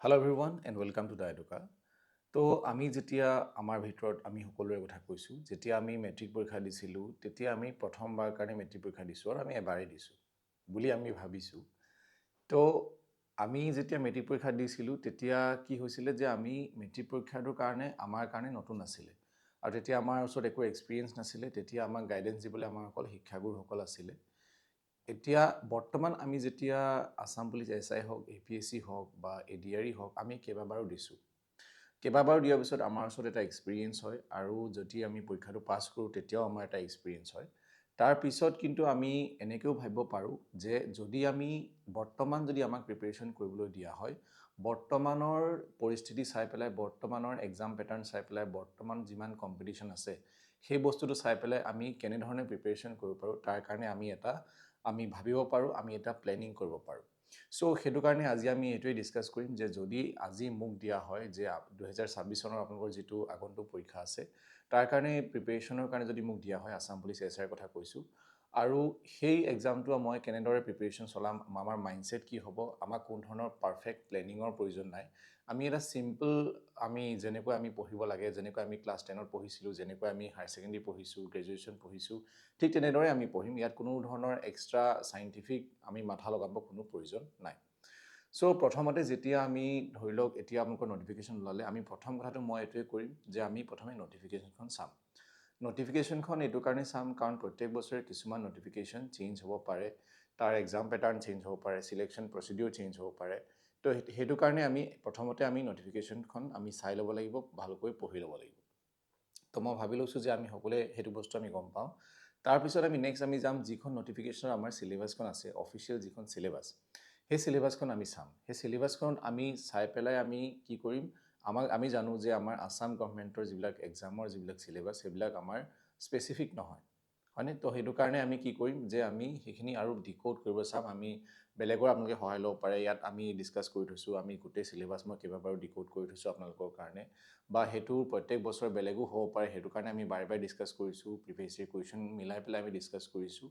Hello everyone and welcome to Diadoka. তো আমি যেতিয়া আমাৰ ভিতৰত আমি সকলোৰে কথা কৈছোঁ যেতিয়া আমি মেট্ৰিক পৰীক্ষা দিছিলোঁ তেতিয়া আমি প্ৰথমবাৰ কাৰণে মেট্ৰিক পৰীক্ষা দিছোঁ আৰু আমি এবাৰেই দিছোঁ বুলি আমি ভাবিছোঁ তো আমি যেতিয়া মেট্ৰিক পৰীক্ষা দিছিলোঁ তেতিয়া কি হৈছিলে যে আমি মেট্ৰিক পৰীক্ষাটোৰ কাৰণে আমাৰ কাৰণে নতুন আছিলে আৰু তেতিয়া আমাৰ ওচৰত একো এক্সপিৰিয়েঞ্চ নাছিলে তেতিয়া আমাক গাইডেঞ্চ দিবলৈ আমাৰ অকল শিক্ষাগুৰুসকল আছিলে এতিয়া বৰ্তমান আমি যেতিয়া আসাম পুলিচ এছআই হওক এপিএছচি হওক বা এডিআৰই হওক আমি কেইবাবাৰো দিছোঁ কেইবাবাৰো দিয়াৰ পিছত আমাৰ ওচৰত এটা এক্সপিৰিয়েঞ্চ হয় আৰু যদি আমি পৰীক্ষাটো পাছ কৰোঁ তেতিয়াও আমাৰ এটা এক্সপিৰিয়েঞ্চ হয় তাৰপিছত কিন্তু আমি এনেকৈও ভাবিব পাৰোঁ যে যদি আমি বৰ্তমান যদি আমাক প্ৰিপেৰেশ্যন কৰিবলৈ দিয়া হয় বৰ্তমানৰ পৰিস্থিতি চাই পেলাই বৰ্তমানৰ এক্সাম পেটাৰ্ণ চাই পেলাই বৰ্তমান যিমান কম্পিটিশ্যন আছে সেই বস্তুটো চাই পেলাই আমি কেনেধৰণে প্ৰিপেৰেশ্যন কৰিব পাৰোঁ তাৰ কাৰণে আমি ভাবিব পাৰোঁ আমি এটা প্লেনিং কৰিব পাৰোঁ সো সেইটো কাৰণে আজি আমি এইটোৱে ডিসকাস কৰিম যে যদি আজি মোক দিয়া হয় যে 2026 চনৰ আপোনালোকৰ যেটো আগন্তুক পৰীক্ষা আছে তাৰ কাৰণে প্ৰিপেৰেশ্যনৰ কাৰণে যদি মোক দিয়া হয় আসাম পুলিচ এছআইৰ কথা কৈছোঁ আৰু সেই এক্সামটো মই কেনেদৰে প্ৰিপেৰেশ্যন চলাম আমাৰ মাইণ্ডছেট কি হ'ব আমাক কোন ধৰণৰ পাৰফেক্ট প্লেনিঙৰ প্ৰয়োজন নাই আমি এটা সিম্পল আমি যেনেকৈ আমি পঢ়িব লাগে যেনেকৈ আমি ক্লাছ 10ত পঢ়িছিলোঁ যেনেকৈ আমি হায়াৰ সেকেন্ডাৰী পঢ়িছোঁ গ্ৰেজুৱেশ্যন পঢ়িছোঁ ঠিক তেনেদৰে আমি পঢ়িম ইয়াত কোনো ধৰণৰ এক্সট্ৰা সাইন্টিফিক আমি মাথা লগাব কোনো প্ৰয়োজন নাই সো প্ৰথমতে যেতিয়া আমি ধৰি লওক এতিয়া আপোনালোকৰ নটিফিকেশ্যন ওলালে আমি প্ৰথম কথাটো মই এইটোৱে কৰিম যে আমি প্ৰথমে নটিফিকেশ্যনখন চাম নটিফিকেশ্যনখন এইটো কাৰণে চাম কাৰণ প্ৰত্যেক বছৰে কিছুমান নটিফিকেশ্যন চেঞ্জ হ'ব পাৰে তাৰ এক্সাম পেটাৰ্ণ চেঞ্জ হ'ব পাৰে সিলেকশ্যন প্ৰচিডিউৰ চেঞ্জ হ'ব পাৰে তো সেইটো কাৰণে আমি প্ৰথমতে আমি নটিফিকেশ্যনখন আমি চাই ল'ব লাগিব ভালকৈ পঢ়ি ল'ব লাগিব তো মই ভাবি লৈছোঁ যে আমি সকলোৱে সেইটো বস্তু আমি গম পাওঁ তাৰপিছত আমি নেক্সট আমি যাম যিখন নটিফিকেশ্যনৰ আমাৰ চিলেবাছখন আছে অফিচিয়েল যিখন চিলেবাছ সেই চিলেবাছখন আমি চাম সেই চিলেবাছখন আমি চাই পেলাই আমি কি কৰিম আমি জানো যে আমাৰ আসাম গভৰ্ণমেণ্টৰ যিবিলাক এক্সামৰ যিবিলাক চিলেবাছ সেইবিলাক আমাৰ স্পেচিফিক নহয় হয়নে তো সেইটো কাৰণে আমি কি কৰিম যে আমি সেইখিনি আৰু ডিকোড কৰিব চাম আমি বেলেগৰ আপোনালোকে সহায় ল'ব পাৰে ইয়াত আমি ডিছকাছ কৰি থৈছোঁ আমি গোটেই চিলেবাছ মই কেইবাবাৰো ডিকোড কৰি থৈছোঁ আপোনালোকৰ কাৰণে বা সেইটো প্ৰত্যেক বছৰ বেলেগো হ'ব পাৰে সেইটো কাৰণে আমি বাৰে বাৰে ডিছকাছ কৰিছোঁ প্ৰিভিয়াছ ইয়েৰ কুৱেশ্যন মিলাই পেলাই আমি ডিছকাছ কৰিছোঁ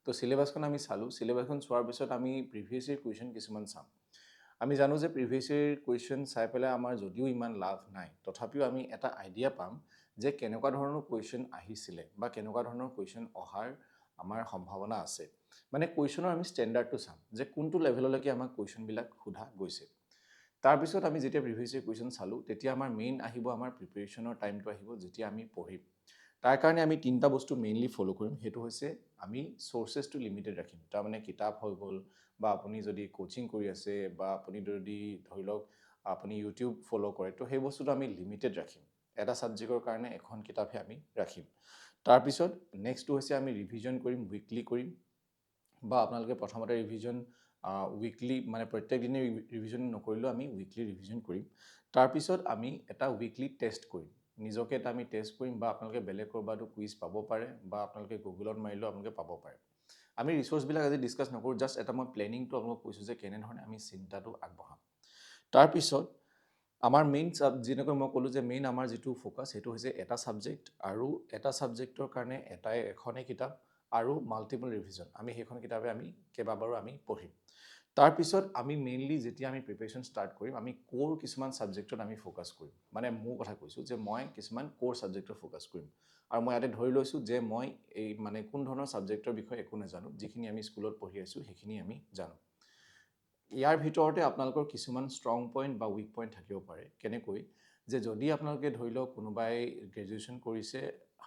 তো চিলেবাছখন আমি চালোঁ চিলেবাছখন চোৱাৰ পিছত আমি প্ৰিভিয়াছ ইয়েৰ কুৱেশ্যন কিছুমান চাম আমি জানো যে প্ৰিভিয়াছ ইয়েৰ কুৱেশ্যন চাই পেলাই আমাৰ যদিও ইমান লাভ নাই তথাপিও আমি এটা আইডিয়া পাম যে কেনেকুৱা ধৰণৰ কুৱেশ্যন আহিছিলে বা কেনেকুৱা ধৰণৰ কুৱেশ্যন অহাৰ আমাৰ সম্ভাৱনা আছে মানে কুৱেশ্যনৰ আমি ষ্টেণ্ডাৰ্ডটো চাম যে কোনটো লেভেললৈকে আমাক কুৱেশ্যনবিলাক সোধা গৈছে তাৰপিছত আমি যেতিয়া প্ৰিভিয়াছ ইয়েৰ কুৱেশ্যন চালোঁ তেতিয়া আমাৰ মেইন আহিব আমাৰ প্ৰিপেৰেশ্যনৰ টাইমটো আহিব যেতিয়া আমি পঢ়িম তাৰ কাৰণে আমি তিনিটা বস্তু মেইনলি ফ'ল' কৰিম সেইটো হৈছে আমি চ'ৰ্চেছটো লিমিটেড ৰাখিম তাৰমানে কিতাপ হৈ গ'ল বা আপুনি যদি কোচিং কৰি আছে বা আপুনি যদি ধৰি লওক আপুনি ইউটিউব ফ'ল' কৰে তো সেই বস্তুটো আমি লিমিটেড ৰাখিম এটা ছাবজেক্টৰ কাৰণে এখন কিতাপহে আমি ৰাখিম তাৰপিছত নেক্সটটো হৈছে আমি ৰিভিজন কৰিম উইকলি কৰিম বা আপোনালোকে প্ৰথমতে ৰিভিজন উইকলি মানে প্ৰত্যেক দিনে ৰিভিজন নকৰিলেও আমি উইকলি ৰিভিজন কৰিম তাৰপিছত আমি এটা উইকলি টেষ্ট কৰিম নিজকে এটা আমি টেষ্ট কৰিম বা আপোনালোকে বেলেগ ক'ৰবাতো কুইজ পাব পাৰে বা আপোনালোকে গুগলত মাৰিলেও আপোনালোকে পাব পাৰে আমি ৰিচোৰ্চবিলাক আজি ডিছকাছ নকৰোঁ জাষ্ট এটা মই প্লেনিংটো আপোনালোকক কৈছোঁ যে কেনেধৰণে আমি চিন্তাটো আগবঢ়াম তাৰপিছত আমাৰ মেইন যেনেকৈ মই ক'লোঁ যে মেইন আমাৰ যিটো ফ'কাছ সেইটো হৈছে এটা ছাবজেক্ট আৰু এটা ছাবজেক্টৰ কাৰণে এখনেই কিতাপ আৰু মাল্টিপল ৰিভিজন আমি সেইখন কিতাপে আমি কেইবাবাৰো আমি পঢ়িম তাৰপিছত আমি মেইনলি যেতিয়া আমি প্ৰিপেৰেশ্যন ষ্টাৰ্ট কৰিম আমি কোৰ কিছুমান ছাবজেক্টত আমি ফ'কাছ কৰিম মানে মোৰ কথা কৈছোঁ যে মই কিছুমান কোৰ ছাবজেক্টত ফ'কাছ কৰিম আৰু মই ইয়াতে ধৰি লৈছোঁ যে মই এই মানে কোন ধৰণৰ ছাবজেক্টৰ বিষয়ে একো নাজানো যিখিনি আমি স্কুলত পঢ়ি আছোঁ সেইখিনি আমি জানো ইয়াৰ ভিতৰতে আপোনালোকৰ কিছুমান ষ্ট্ৰং পইণ্ট বা উইক পইণ্ট থাকিব পাৰে কেনেকৈ যে যদি আপোনালোকে ধৰি লওক কোনোবাই গ্ৰেজুৱেশ্যন কৰিছে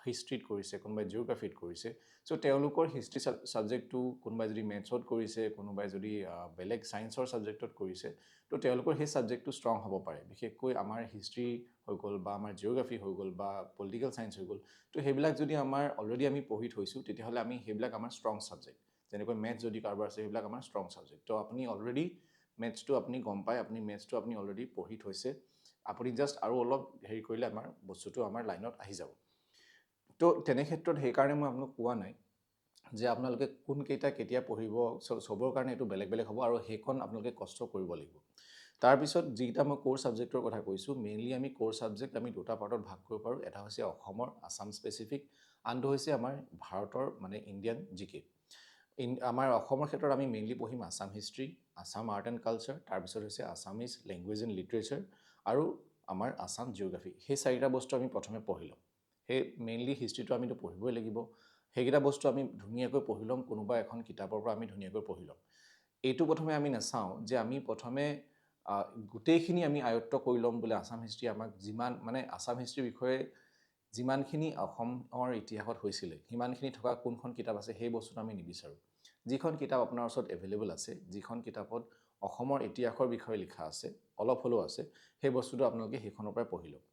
হিষ্ট্ৰীত কৰিছে কোনোবাই জিঅ'গ্ৰাফিত কৰিছে চ' তেওঁলোকৰ হিষ্ট্ৰী ছাবজেক্টটো কোনোবাই যদি মেথছত কৰিছে কোনোবাই যদি বেলেগ ছায়েন্সৰ ছাবজেক্টত কৰিছে তো তেওঁলোকৰ সেই ছাবজেক্টটো ষ্ট্ৰং হ'ব পাৰে বিশেষকৈ আমাৰ হিষ্ট্ৰী হৈ গ'ল বা আমাৰ জিঅ'গ্ৰাফি হৈ গ'ল বা পলিটিকেল ছায়েন্স হৈ গ'ল তো সেইবিলাক যদি আমাৰ অলৰেডি আমি পঢ়ি থৈছোঁ তেতিয়াহ'লে আমি সেইবিলাক আমাৰ ষ্ট্ৰং ছাবজেক্ট যেনেকৈ মেথছ যদি কাৰোবাৰ আছে সেইবিলাক আমাৰ ষ্ট্ৰং ছাবজেক্ট তো আপুনি অলৰেডি মেথছটো আপুনি গম পায় আপুনি মেথছটো আপুনি অলৰেডি পঢ়ি থৈছে আপুনি জাষ্ট আৰু অলপ হেৰি কৰিলে আমাৰ বস্তুটো আমাৰ লাইনত আহি যাব তো তেনে ক্ষেত্ৰত সেইকাৰণে মই আপোনাক কোৱা নাই যে আপোনালোকে কোনকেইটা কেতিয়া পঢ়িব চবৰ কাৰণে এইটো বেলেগ বেলেগ হ'ব আৰু সেইখন আপোনালোকে কষ্ট কৰিব লাগিব তাৰপিছত যিকেইটা মই কোৰ ছাবজেক্টৰ কথা কৈছোঁ মেইনলি আমি কোৰ ছাবজেক্ট আমি দুটা পাৰ্টত ভাগ কৰিব পাৰোঁ এটা হৈছে অসমৰ আসাম স্পেচিফিক আনটো হৈছে আমাৰ ভাৰতৰ মানে ইণ্ডিয়ান জিকে আমাৰ অসমৰ ক্ষেত্ৰত আমি মেইনলি পঢ়িম Assam history, Assam art and culture, তাৰপিছত হৈছে আছামিজ লেংগুৱেজ এণ্ড লিটাৰেচাৰ আৰু আমাৰ আছাম জিঅ'গ্ৰাফী। সেই চাৰিটা বস্তু আমি প্ৰথমে পঢ়ি ল'ম। সেই মেইনলি হিষ্ট্ৰীটো আমিতো পঢ়িবই লাগিব। সেইকেইটা বস্তু আমি ধুনীয়াকৈ পঢ়ি ল'ম, কোনোবা এখন কিতাপৰ পৰা আমি ধুনীয়াকৈ পঢ়ি ল'ম। এইটো প্ৰথমে আমি নাচাওঁ যে আমি প্ৰথমে গোটেইখিনি আমি আয়ত্ব কৰি ল'ম বোলে আছাম হিষ্ট্ৰী আমাক যিমান মানে আছাম হিষ্ট্ৰীৰ বিষয়ে যিমানখিনি অসমৰ ইতিহাসত হৈছিলে সিমানখিনি থকা কোনখন কিতাপ আছে সেই বস্তুটো আমি নিবিচাৰোঁ। যিখন কিতাপ আপোনাৰ ওচৰত এভেইলেবল আছে, যিখন কিতাপত অসমৰ ইতিহাসৰ বিষয়ে লিখা আছে, অলপ হ'লেও আছে, সেই বস্তুটো আপোনালোকে সেইখনৰ পৰাই পঢ়ি লওক।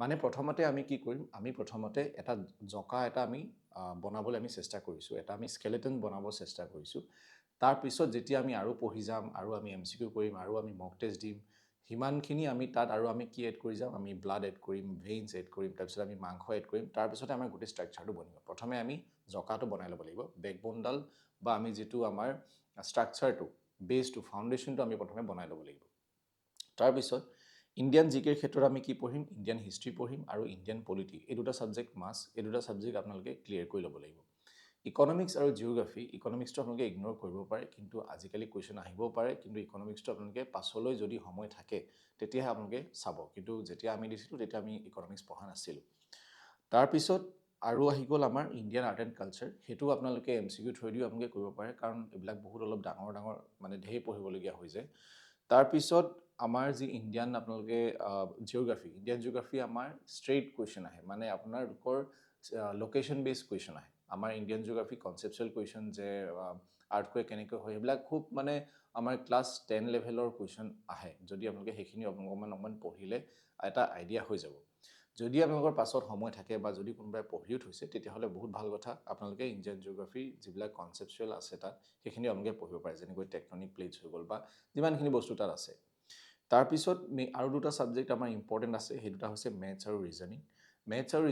মানে প্ৰথমতে আমি কি কৰিম, আমি প্ৰথমতে এটা জঁকা এটা আমি বনাবলৈ আমি চেষ্টা কৰিছোঁ, এটা আমি স্কেলেটন বনাব চেষ্টা কৰিছোঁ। তাৰপিছত যেতিয়া আমি আৰু পঢ়ি যাম, আৰু আমি MCQ কৰিম, আৰু আমি মক টেষ্ট দিম, সিমানখিনি আমি তাত আৰু আমি কি এড কৰি যাম, আমি ব্লাড এড কৰিম, ভেইনছ এড কৰিম, তাৰপিছত আমি মাংস এড কৰিম, তাৰপিছতে আমাৰ গোটেই ষ্ট্ৰাকচাৰটো বনিব। প্ৰথমে আমি জঁকাটো বনাই ল'ব লাগিব, বেকবোনডাল বা আমি যিটো আমাৰ ষ্ট্ৰাকচাৰটো, বেছটো, ফাউণ্ডেশ্যনটো আমি প্ৰথমে বনাই ল'ব লাগিব। তাৰপিছত ইণ্ডিয়ান জিকেৰ ক্ষেত্ৰত আমি কি পঢ়িম, ইণ্ডিয়ান হিষ্ট্ৰী পঢ়িম আৰু ইণ্ডিয়ান পলিটি। এই দুটা ছাবজেক্ট মাষ্ট, এই দুটা ছাবজেক্ট আপোনালোকে ক্লিয়াৰ কৰি ল'ব লাগিব। ইকনমিক্স আৰু জিঅ'গ্ৰাফী, ইকনমিক্সটো আপোনালোকে ইগন'ৰ কৰিব পাৰে, কিন্তু আজিকালি কুৱেশ্যন আহিবও পাৰে, কিন্তু ইকনমিক্সটো আপোনালোকে পাছলৈ যদি সময় থাকে তেতিয়াহে আপোনালোকে চাব, কিন্তু যেতিয়া আমি দিছিলোঁ তেতিয়া আমি ইকনমিক্স পঢ়া নাছিলোঁ। তাৰপিছত আৰু আহি গ'ল আমাৰ ইণ্ডিয়ান আৰ্ট এণ্ড কালচাৰ। সেইটো আপোনালোকে MCQ থ্ৰুদিও আপোনালোকে কৰিব পাৰে, কাৰণ এইবিলাক বহুত অলপ ডাঙৰ ডাঙৰ মানে ঢেৰ পঢ়িবলগীয়া হৈ যায়। তাৰপিছত আমাৰ যি ইণ্ডিয়ান আপোনালোকে জিঅ'গ্ৰাফী, ইণ্ডিয়ান জিঅ'গ্ৰাফী আমাৰ ষ্ট্ৰেইট কুৱেশ্যন আহে, মানে আপোনালোকৰ লোকেশ্যন বেছড কুৱেশ্যন আহে। আমাৰ ইণ্ডিয়ান জিঅ'গ্ৰাফী কনচেপচুৱেল কুৱেশ্যন, যে আৰ্থকুৱেক কেনেকৈ হয়, সেইবিলাক খুব মানে আমাৰ ক্লাছ 10 লেভেলৰ কুৱেশ্যন আহে। যদি আপোনালোকে সেইখিনি অকণমান পঢ়িলে এটা আইডিয়া হৈ যাব। যদি আপোনালোকৰ পাছত সময় থাকে বা যদি কোনোবাই পঢ়িও থৈছে, তেতিয়াহ'লে বহুত ভাল কথা, আপোনালোকে ইণ্ডিয়ান জিঅ'গ্ৰাফী যিবিলাক কনচেপচুৱেল আছে তাত সেইখিনি আপোনালোকে পঢ়িব পাৰে, যেনেকৈ টেকটনিক প্লেটছ হৈ গ'ল বা যিমানখিনি বস্তু তাত আছে। তাৰপিছত আৰু দুটা ছাবজেক্ট আমাৰ ইম্পৰ্টেণ্ট আছে, সেই দুটা হৈছে মেথছ আৰু ৰিজনিং। মেথছ আৰু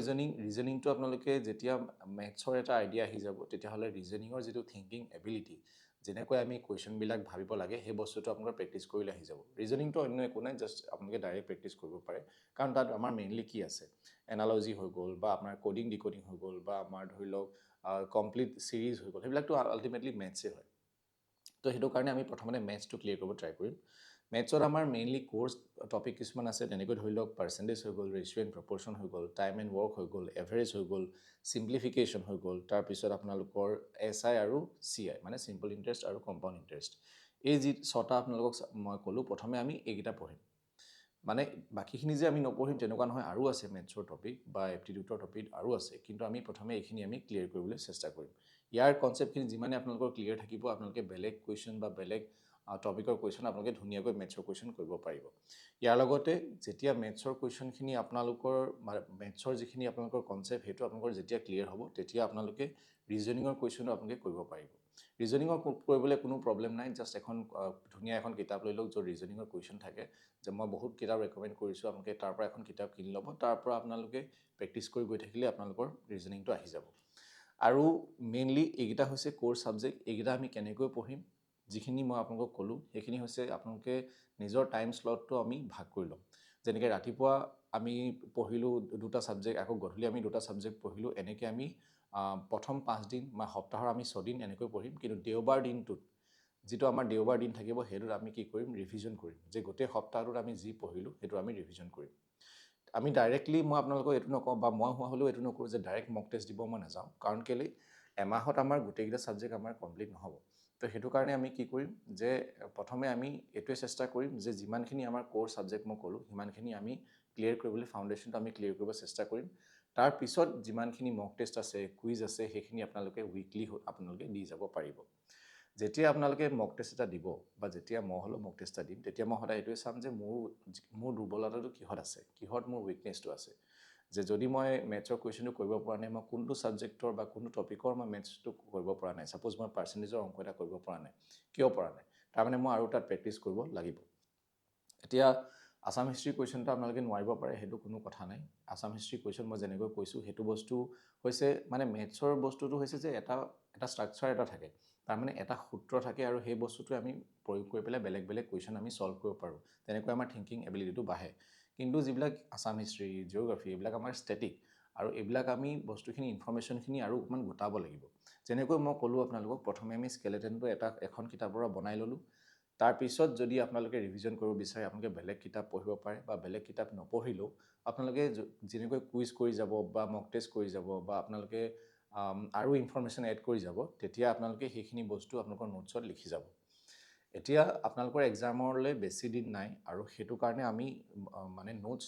ৰিজনিংটো আপোনালোকে যেতিয়া মেথছৰ এটা আইডিয়া আহি যাব, তেতিয়াহ'লে ৰিজনিঙৰ যিটো থিংকিং এবিলিটি, যেনেকৈ আমি কুৱেশ্যনবিলাক ভাবিব লাগে, সেই বস্তুটো আপোনালোকৰ প্ৰেক্টিছ কৰিলে আহি যাব। ৰিজনিংটো অন্য একো নাই, জাষ্ট আপোনালোকে ডাইৰেক্ট প্ৰেক্টিছ কৰিব পাৰে, কাৰণ তাত আমাৰ মেইনলি কি আছে, এনালজি হৈ গ'ল বা আপোনাৰ ক'ডিং ডিক'ডিং হৈ গ'ল বা আমাৰ ধৰি লওক কমপ্লিট ছিৰিজ হৈ গ'ল, সেইবিলাকতো আল্টিমেটলি মেথছেই হয়। তো সেইটো কাৰণে আমি প্ৰথমতে মেথছটো ক্লিয়াৰ কৰিব ট্ৰাই কৰিম। মেথছত আমাৰ মেইনলি ক'ৰ্চ টপিক কিছুমান আছে, তেনেকৈ ধৰি লওক পাৰ্চেণ্টেজ হৈ গ'ল, ৰেচিঅ' এণ্ড প্ৰপৰ্চন হৈ গ'ল, টাইম এণ্ড ৱৰ্ক হৈ গ'ল, এভাৰেজ হৈ গ'ল, চিম্প্লিফিকেশ্যন হৈ গ'ল, তাৰপিছত আপোনালোকৰ SI আৰু CI, মানে চিম্পল ইণ্টাৰেষ্ট আৰু কম্পাউণ্ড ইণ্টাৰেষ্ট। এই যি ছটা আপোনালোকক মই ক'লোঁ, প্ৰথমে আমি এইকেইটা পঢ়িম। মানে বাকীখিনি যে আমি নপঢ়িম তেনেকুৱা নহয়, আৰু আছে মেথছৰ টপিক বা এপ্টিটিউডৰ টপিক আৰু আছে, কিন্তু আমি প্ৰথমে এইখিনি আমি ক্লিয়াৰ কৰিবলৈ চেষ্টা কৰিম। ইয়াৰ কনচেপ্টখিনি যিমানে আপোনালোকৰ ক্লিয়াৰ থাকিব, আপোনালোকে বেলেগ কুৱেশ্যন বা বেলেগ টপিকৰ কুৱেশ্যন আপোনালোকে ধুনীয়াকৈ মেথছৰ কুৱেশ্যন কৰিব পাৰিব। ইয়াৰ লগতে যেতিয়া মেথছৰ কুৱেশ্যনখিনি আপোনালোকৰ মেথছৰ যিখিনি আপোনালোকৰ কনচেপ্ট, সেইটো আপোনালোকৰ যেতিয়া ক্লিয়াৰ হ'ব, তেতিয়া আপোনালোকে ৰিজনিঙৰ কুৱেশ্যনো আপোনালোকে কৰিব পাৰিব। ৰিজনিঙৰ কৰিবলৈ কোনো প্ৰব্লেম নাই, জাষ্ট এখন ধুনীয়া এখন কিতাপ লৈ লওক য'ত ৰিজনিঙৰ কুৱেশ্যন থাকে। যে মই বহুত কিতাপ ৰেকমেণ্ড কৰিছোঁ, আপোনালোকে তাৰ পৰা এখন কিতাপ কিনি ল'ব, তাৰ পৰা আপোনালোকে প্ৰেক্টিছ কৰি গৈ থাকিলে আপোনালোকৰ ৰিজনিংটো আহি যাব। আৰু মেইনলি এইকেইটা হৈছে ক'ৰ ছাবজেক্ট। এইকেইটা আমি কেনেকৈ পঢ়িম, যিখিনি মই আপোনালোকক ক'লোঁ, সেইখিনি হৈছে আপোনালোকে নিজৰ টাইম শ্লটটো আমি ভাগ কৰি ল'ম। যেনেকৈ ৰাতিপুৱা আমি পঢ়িলোঁ দুটা ছাবজেক্ট, আকৌ গধূলি আমি দুটা ছাবজেক্ট পঢ়িলোঁ, এনেকৈ আমি প্ৰথম 5 দিন বা সপ্তাহৰ আমি 6 দিন এনেকৈ পঢ়িম। কিন্তু দেওবাৰ দিনটোত, যিটো আমাৰ দেওবাৰ দিন থাকিব, সেইটোত আমি কি কৰিম, ৰিভিজন কৰিম, যে গোটেই সপ্তাহটোত আমি যি পঢ়িলোঁ সেইটো আমি ৰিভিজন কৰিম। আমি ডাইৰেক্টলি মই আপোনালোকক এইটো নকওঁ, বা মই হোৱা হ'লেও এইটো নকৰোঁ যে ডাইৰেক্ট মক টেষ্ট দিব মই নাযাওঁ, কাৰণ কেলৈ এমাহত আমাৰ গোটেইকেইটা ছাবজেক্ট আমাৰ কমপ্লিট নহ'ব। তো সেইটো কাৰণে আমি কি কৰিম, যে প্ৰথমে আমি এইটোৱে চেষ্টা কৰিম যে যিমানখিনি আমাৰ ক'ৰ ছাবজেক্ট মই ক'লোঁ, সিমানখিনি আমি ক্লিয়াৰ কৰিবলৈ, ফাউণ্ডেশ্যনটো আমি ক্লিয়াৰ কৰিব চেষ্টা কৰিম। তাৰপিছত যিমানখিনি মক টেষ্ট আছে, কুইজ আছে, সেইখিনি আপোনালোকে উইকলি আপোনালোকে দি যাব পাৰিব। যেতিয়া আপোনালোকে মক টেষ্ট এটা দিব, বা যেতিয়া মই হ'লেও মক টেষ্ট এটা দিম, তেতিয়া মই সদায় এইটোৱে চাম যে মোৰ দুৰ্বলতাটো কিহত আছে, কিহত মোৰ উইকনেছটো আছে। যে যদি মই মেথছৰ কুৱেশ্যনটো কৰিব পৰা নাই, মই কোনটো ছাবজেক্টৰ বা কোনটো টপিকৰ মই মেথছটো কৰিব পৰা নাই, ছাপ'জ মই পাৰ্চেণ্টেজৰ অংক এটা কৰিব পৰা নাই, কিয় পৰা নাই, তাৰমানে মই আৰু তাত প্ৰেক্টিছ কৰিব লাগিব। এতিয়া আছাম হিষ্ট্ৰী কুৱেশ্যনটো আপোনালোকে নোৱাৰিব পাৰে, সেইটো কোনো কথা নাই। আছাম হিষ্ট্ৰী কুৱেশ্যন মই যেনেকৈ কৈছোঁ, সেইটো বস্তু হৈছে মানে মেথছৰ বস্তুটো হৈছে যে এটা ষ্ট্ৰাকচাৰ এটা থাকে, তাৰমানে এটা সূত্ৰ থাকে, আৰু সেই বস্তুটোৱে আমি প্ৰয়োগ কৰি পেলাই বেলেগ বেলেগ কুৱেশ্যন আমি ছল্ভ কৰিব পাৰোঁ, তেনেকৈ আমাৰ থিংকিং এবিলিটিটো বাঢ়ে। কিন্তু যিবিলাক আছাম হিষ্ট্ৰী, জিঅ'গ্ৰাফী, এইবিলাক আমাৰ ষ্টেটিক, আৰু এইবিলাক আমি বস্তুখিনি ইনফৰমেশ্যনখিনি আৰু অকণমান গোটাব লাগিব যেনেকৈ মই ক'লোঁ আপোনালোকক প্ৰথমে আমি স্কেলেটনটো এখন কিতাপৰ পৰা বনাই ল'লোঁ তাৰপিছত যদি আপোনালোকে ৰিভিজন কৰিব বিচাৰে আপোনালোকে বেলেগ কিতাপ পঢ়িব পাৰে বা বেলেগ কিতাপ নপঢ়িলেও আপোনালোকে যেনেকৈ কুইজ কৰি যাব বা মক টেষ্ট কৰি যাব বা আপোনালোকে আৰু ইনফৰমেশ্যন এড কৰি যাব তেতিয়া আপোনালোকে সেইখিনি বস্তু আপোনালোকৰ নোটছত লিখি যাব এতিয়া আপোনালোকৰ এক্সামলৈ বেছি দিন নাই আৰু সেইটো কাৰণে আমি মানে নোটছ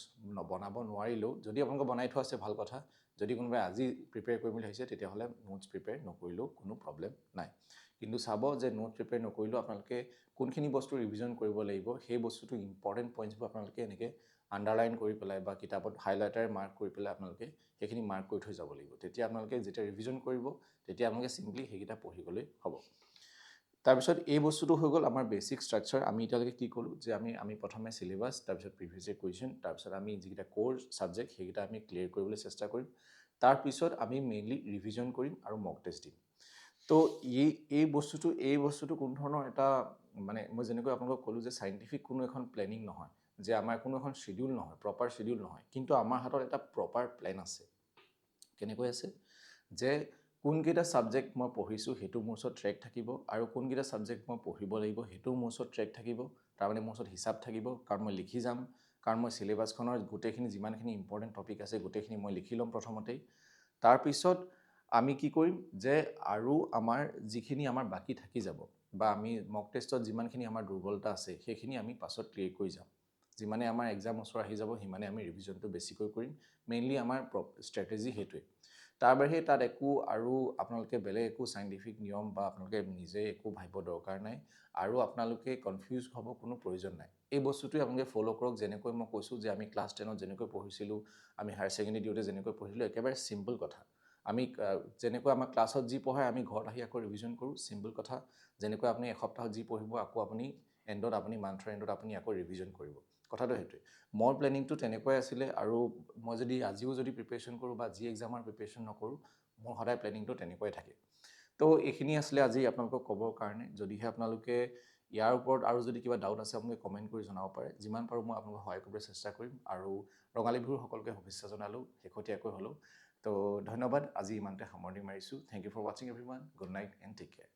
বনাব নোৱাৰিলেও যদি আপোনালোকে বনাই থোৱা আছে ভাল কথা যদি কোনোবাই আজি প্ৰিপেয়াৰ কৰিম বুলি ভাবিছে তেতিয়াহ'লে নোটছ প্ৰিপেয়াৰ নকৰিলেও কোনো প্ৰব্লেম নাই কিন্তু চাব যে নোট প্ৰিপেয়াৰ নকৰিলেও আপোনালোকে কোনখিনি বস্তু ৰিভিজন কৰিব লাগিব সেই বস্তুটো ইম্পৰ্টেণ্ট পইণ্টছবোৰ আপোনালোকে এনেকৈ আণ্ডাৰলাইন কৰি পেলাই বা কিতাপত হাইলাইটাৰ মাৰ্ক কৰি পেলাই আপোনালোকে সেইখিনি মাৰ্ক কৰি থৈ যাব লাগিব তেতিয়া আপোনালোকে যেতিয়া ৰিভিজন কৰিব তেতিয়া আপোনালোকে চিম্পলি সেইকেইটা পঢ়ি গ'লেই হ'ব তাৰপিছত এই বস্তুটো হৈ গ'ল আমাৰ বেছিক ষ্ট্ৰাকচাৰ আমি এতিয়ালৈকে কি ক'লোঁ যে আমি প্ৰথমে চিলেবাছ তাৰপিছত প্ৰিভিয়াছ ইয়েৰ কুৱেশ্যন তাৰপিছত আমি যিকেইটা ক'ৰ ছাবজেক্ট সেইকেইটা আমি ক্লিয়াৰ কৰিবলৈ চেষ্টা কৰিম তাৰপিছত আমি মেইনলি ৰিভিজন কৰিম আৰু মক টেষ্ট দিম তো এই বস্তুটো কোনো ধৰণৰ এটা মানে মই যেনেকৈ আপোনালোকক ক'লোঁ যে চাইণ্টিফিক কোনো এখন প্লেনিং নহয় যে আমাৰ কোনো এখন শ্বিডিউল নহয় প্ৰপাৰ শ্বিডিউল নহয় কিন্তু আমাৰ হাতত এটা প্ৰপাৰ প্লেন আছে কেনেকৈ আছে যে কোনকেইটা ছাবজেক্ট মই পঢ়িছোঁ সেইটো মোৰ ওচৰত ট্ৰেক থাকিব আৰু কোনকেইটা ছাবজেক্ট মই পঢ়িব লাগিব সেইটোও মোৰ ওচৰত ট্ৰেক থাকিব তাৰমানে মোৰ ওচৰত হিচাপ থাকিব কাৰণ মই লিখি যাম কাৰণ মই চিলেবাছখনৰ গোটেইখিনি যিমানখিনি ইম্পৰ্টেণ্ট টপিক আছে গোটেইখিনি মই লিখি ল'ম প্ৰথমতেই তাৰপিছত আমি কি কৰিম যে আৰু আমাৰ যিখিনি আমাৰ বাকী থাকি যাব বা আমি মক টেষ্টত যিমানখিনি আমাৰ দুৰ্বলতা আছে সেইখিনি আমি পাছত ক্লিয়াৰ কৰি যাম যিমানে আমাৰ এক্সাম ওচৰ আহি যাব সিমানে আমি ৰিভিজনটো বেছিকৈ কৰিম মেইনলি আমাৰ ষ্ট্ৰেটেজি সেইটোৱে তাৰ বাহিৰে তাত একো আৰু আপোনালোকে বেলেগ একো চাইণ্টিফিক নিয়ম বা আপোনালোকে নিজে একো ভাবিব দৰকাৰ নাই আৰু আপোনালোকে কনফিউজ হ'ব কোনো প্ৰয়োজন নাই এই বস্তুটোৱে আপোনালোকে ফ'ল' কৰক যেনেকৈ মই কৈছোঁ যে আমি ক্লাছ 10ত যেনেকৈ পঢ়িছিলোঁ আমি হায়াৰ ছেকেণ্ডেৰী দিওঁতে যেনেকৈ পঢ়িছিলোঁ একেবাৰে চিম্পল কথা আমি যেনেকৈ আমাৰ ক্লাছত যি পঢ়ায় আমি ঘৰত আহি আকৌ ৰিভিজন কৰোঁ চিম্পল কথা যেনেকৈ আপুনি এসপ্তাহত যি পঢ়িব আকৌ আপুনি এণ্ডত আপুনি মান্থৰ এণ্ডত আপুনি আকৌ ৰিভিজন কৰিব কথাটো সেইটোৱে মোৰ প্লেনিংটো তেনেকুৱাই আছিলে আৰু মই যদি আজিও যদি প্ৰিপেৰেশ্যন কৰোঁ বা যি এক্সামৰ প্ৰিপেৰেশ্যন নকৰোঁ মোৰ সদায় প্লেনিংটো তেনেকুৱাই থাকে তো এইখিনি আছিলে আজি আপোনালোকক ক'বৰ কাৰণে যদিহে আপোনালোকে ইয়াৰ ওপৰত আৰু যদি কিবা ডাউট আছে আপোনালোকে কমেণ্ট কৰি জনাব পাৰে যিমান পাৰোঁ মই আপোনালোকক সহায় কৰিবলৈ চেষ্টা কৰিম আৰু ৰঙালী বিহুৰ সকলোকে শুভেচ্ছা জনালোঁ শেহতীয়াকৈ হ'লেও তো ধন্যবাদ আজি ইমানতে সামৰণি মাৰিছোঁ থেংক ইউ ফৰ ৱাচিং everyone good night and take care